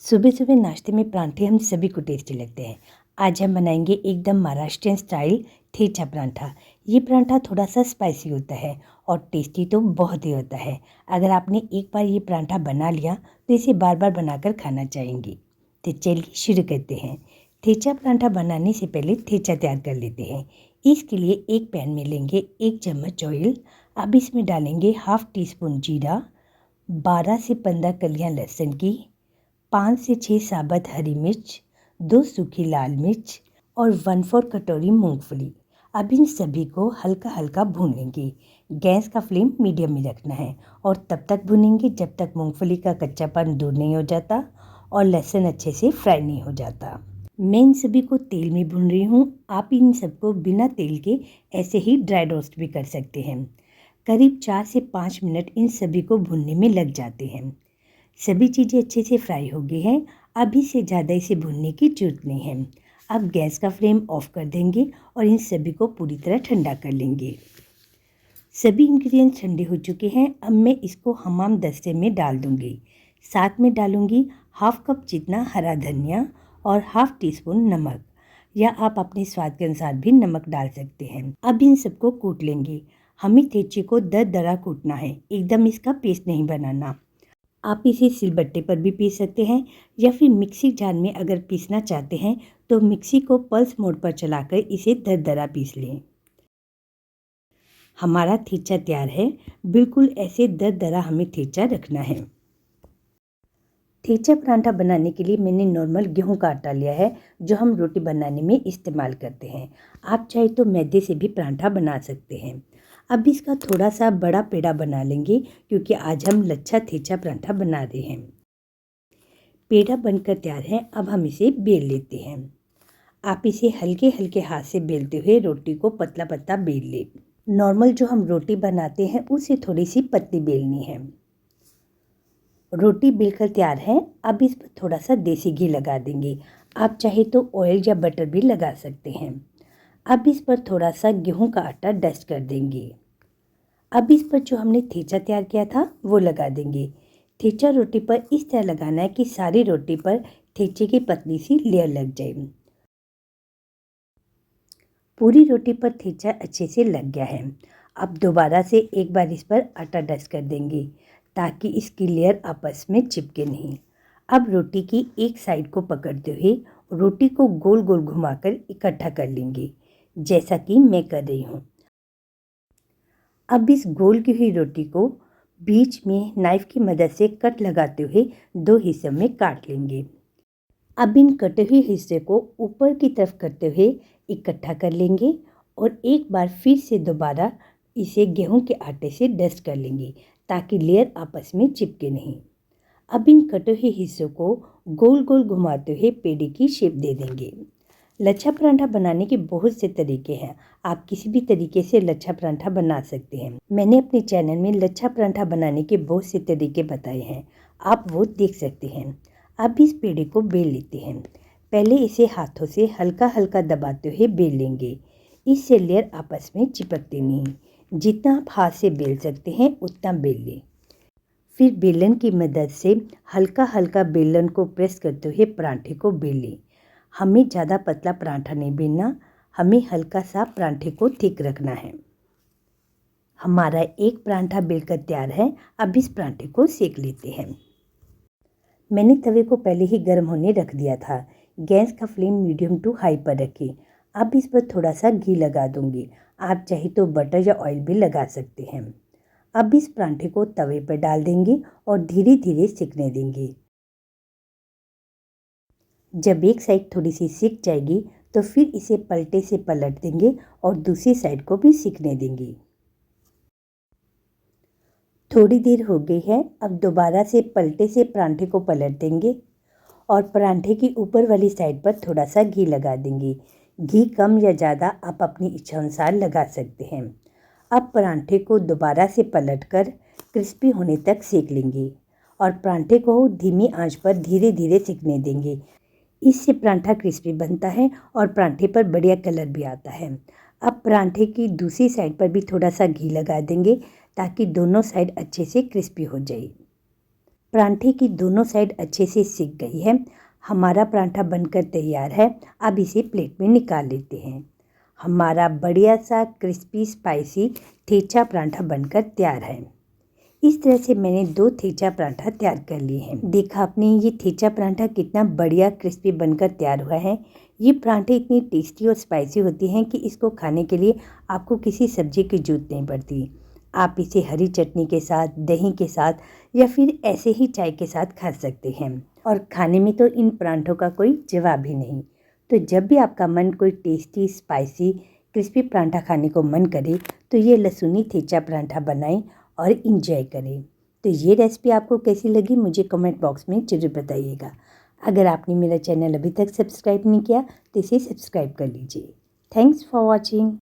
सुबह सुबह नाश्ते में परांठे हम सभी को टेस्टी लगते हैं। आज हम बनाएंगे एकदम महाराष्ट्रियन स्टाइल ठेचा परांठा। ये परांठा थोड़ा सा स्पाइसी होता है और टेस्टी तो बहुत ही होता है। अगर आपने एक बार ये परांठा बना लिया तो इसे बार बार बनाकर खाना चाहेंगे। तो चलिए शुरू करते हैं। ठेचा परांठा बनाने से पहले ठेचा तैयार कर लेते हैं। इसके लिए एक पैन में लेंगे 1 चम्मच ऑयल। अब इसमें डालेंगे हाफ टी स्पून जीरा, 12 से 15 कलियाँ लहसुन की, 5 से 6 साबुत हरी मिर्च, 2 सूखी लाल मिर्च और 1/4 कटोरी मूंगफली। अब इन सभी को हल्का हल्का भून लेंगे। गैस का फ्लेम मीडियम में रखना है और तब तक भूनेंगे जब तक मूंगफली का कच्चापन दूर नहीं हो जाता और लहसुन अच्छे से फ्राई नहीं हो जाता। मैं इन सभी को तेल में भून रही हूँ। आप इन सबको बिना तेल के ऐसे ही ड्राई रोस्ट भी कर सकते हैं। करीब 4 से 5 मिनट इन सभी को भूनने में लग जाते हैं। सभी चीज़ें अच्छे से फ्राई हो गई हैं। अभी से ज़्यादा इसे भूनने की जरूरत नहीं है। अब गैस का फ्लेम ऑफ कर देंगे और इन सभी को पूरी तरह ठंडा कर लेंगे। सभी इंग्रेडिएंट्स ठंडे हो चुके हैं। अब मैं इसको हमाम दस्ते में डाल दूंगी। साथ में डालूंगी हाफ कप जितना हरा धनिया और हाफ टी स्पून नमक, या आप अपने स्वाद के अनुसार भी नमक डाल सकते हैं। अब इन सबको कूट लेंगे। हमें ठेचे को दरदरा कूटना है, एकदम इसका पेस्ट नहीं बनाना। आप इसे सिलबट्टे पर भी पीस सकते हैं या फिर मिक्सी जार में अगर पीसना चाहते हैं तो मिक्सी को पल्स मोड पर चलाकर इसे दरदरा पीस लें। हमारा ठेचा तैयार है। बिल्कुल ऐसे दरदरा हमें ठेचा रखना है। ठेचा परांठा बनाने के लिए मैंने नॉर्मल गेहूं का आटा लिया है, जो हम रोटी बनाने में इस्तेमाल करते हैं। आप चाहे तो मैदे से भी परांठा बना सकते हैं। अब इसका थोड़ा सा बड़ा पेड़ा बना लेंगे क्योंकि आज हम लच्छा ठेचा परांठा बना रहे हैं। पेड़ा बनकर तैयार है। अब हम इसे बेल लेते हैं। आप इसे हल्के हल्के हाथ से बेलते हुए रोटी को पतला पतला बेल लें। नॉर्मल जो हम रोटी बनाते हैं उससे थोड़ी सी पतली बेलनी है। रोटी बेलकर तैयार है। अब इस पर थोड़ा सा देसी घी लगा देंगे। आप चाहे तो ऑयल या बटर भी लगा सकते हैं। अब इस पर थोड़ा सा गेहूं का आटा डस्ट कर देंगे। अब इस पर जो हमने ठेचा तैयार किया था वो लगा देंगे। ठेचा रोटी पर इस तरह लगाना है कि सारी रोटी पर ठेचे की पतली सी लेयर लग जाए। पूरी रोटी पर ठेचा अच्छे से लग गया है। अब दोबारा से एक बार इस पर आटा डस्ट कर देंगे ताकि इसकी लेयर आपस में चिपके नहीं। अब रोटी की एक साइड को पकड़ते हुए रोटी को गोल गोल घुमाकर इकट्ठा कर लेंगे, जैसा कि मैं कर रही हूँ। अब इस गोल की हुई रोटी को बीच में नाइफ की मदद से कट लगाते हुए 2 हिस्सों में काट लेंगे। अब इन कटे हुए हिस्से को ऊपर की तरफ करते हुए इकट्ठा कर लेंगे और एक बार फिर से दोबारा इसे गेहूं के आटे से डस्ट कर लेंगे ताकि लेयर आपस में चिपके नहीं। अब इन कटे हुए हिस्सों को गोल गोल घुमाते हुए पेड़े की शेप दे देंगे। लच्छा परांठा बनाने के बहुत से तरीके हैं। आप किसी भी तरीके से लच्छा परांठा बना सकते हैं। मैंने अपने चैनल में लच्छा परांठा बनाने के बहुत से तरीके बताए हैं, आप वो देख सकते हैं। अब इस पेड़े को बेल लेते हैं। पहले इसे हाथों से हल्का हल्का दबाते हुए बेल लेंगे। इससे लेयर आपस में चिपकते नहीं। जितना आप हाथ से बेल सकते हैं उतना बेल लें। फिर बेलन की मदद से हल्का हल्का बेलन को प्रेस करते हुए परांठे को बेल लें। हमें ज़्यादा पतला परांठा नहीं बेलना, हमें हल्का सा परांठे को थिक रखना है। हमारा एक परांठा बेलकर तैयार है। अब इस परांठे को सेक लेते हैं। मैंने तवे को पहले ही गर्म होने रख दिया था। गैस का फ्लेम मीडियम टू हाई पर रखें। अब इस पर थोड़ा सा घी लगा दूंगी। आप चाहे तो बटर या ऑयल भी लगा सकते हैं। अब इस परांठे को तवे पर डाल देंगे और धीरे धीरे सेकने देंगे। जब एक साइड थोड़ी सी सिक जाएगी तो फिर इसे पलटे से पलट देंगे और दूसरी साइड को भी सिकने देंगे। थोड़ी देर हो गई है। अब दोबारा से पलटे से परांठे को पलट देंगे और परांठे की ऊपर वाली साइड पर थोड़ा सा घी लगा देंगे। घी कम या ज़्यादा आप अपनी इच्छा अनुसार लगा सकते हैं। अब परांठे को दोबारा से पलटकर क्रिस्पी होने तक सेक लेंगे और परांठे को धीमी आंच पर धीरे धीरे सेकने देंगे। इससे परांठा क्रिस्पी बनता है और परांठे पर बढ़िया कलर भी आता है। अब परांठे की दूसरी साइड पर भी थोड़ा सा घी लगा देंगे ताकि दोनों साइड अच्छे से क्रिस्पी हो जाए। परांठे की दोनों साइड अच्छे से सिक गई है। हमारा परांठा बनकर तैयार है। अब इसे प्लेट में निकाल लेते हैं। हमारा बढ़िया सा क्रिस्पी स्पाइसी ठेचा परांठा बनकर तैयार है। इस तरह से मैंने 2 ठेचा परांठा तैयार कर लिए हैं। देखा आपने ये ठेचा परांठा कितना बढ़िया क्रिस्पी बनकर तैयार हुआ है। ये परांठे इतनी टेस्टी और स्पाइसी होती हैं कि इसको खाने के लिए आपको किसी सब्जी की जरूरत नहीं पड़ती। आप इसे हरी चटनी के साथ, दही के साथ या फिर ऐसे ही चाय के साथ खा सकते हैं। और खाने में तो इन परांठों का कोई जवाब ही नहीं। तो जब भी आपका मन कोई टेस्टी, स्पाइसी, क्रिस्पी परांठा खाने को मन करे तो ये लहसुनी ठेचा परांठा बनाएं और इंजॉय करें। तो ये रेसिपी आपको कैसी लगी मुझे कमेंट बॉक्स में ज़रूर बताइएगा। अगर आपने मेरा चैनल अभी तक सब्सक्राइब नहीं किया तो इसे सब्सक्राइब कर लीजिए। Thanks for watching.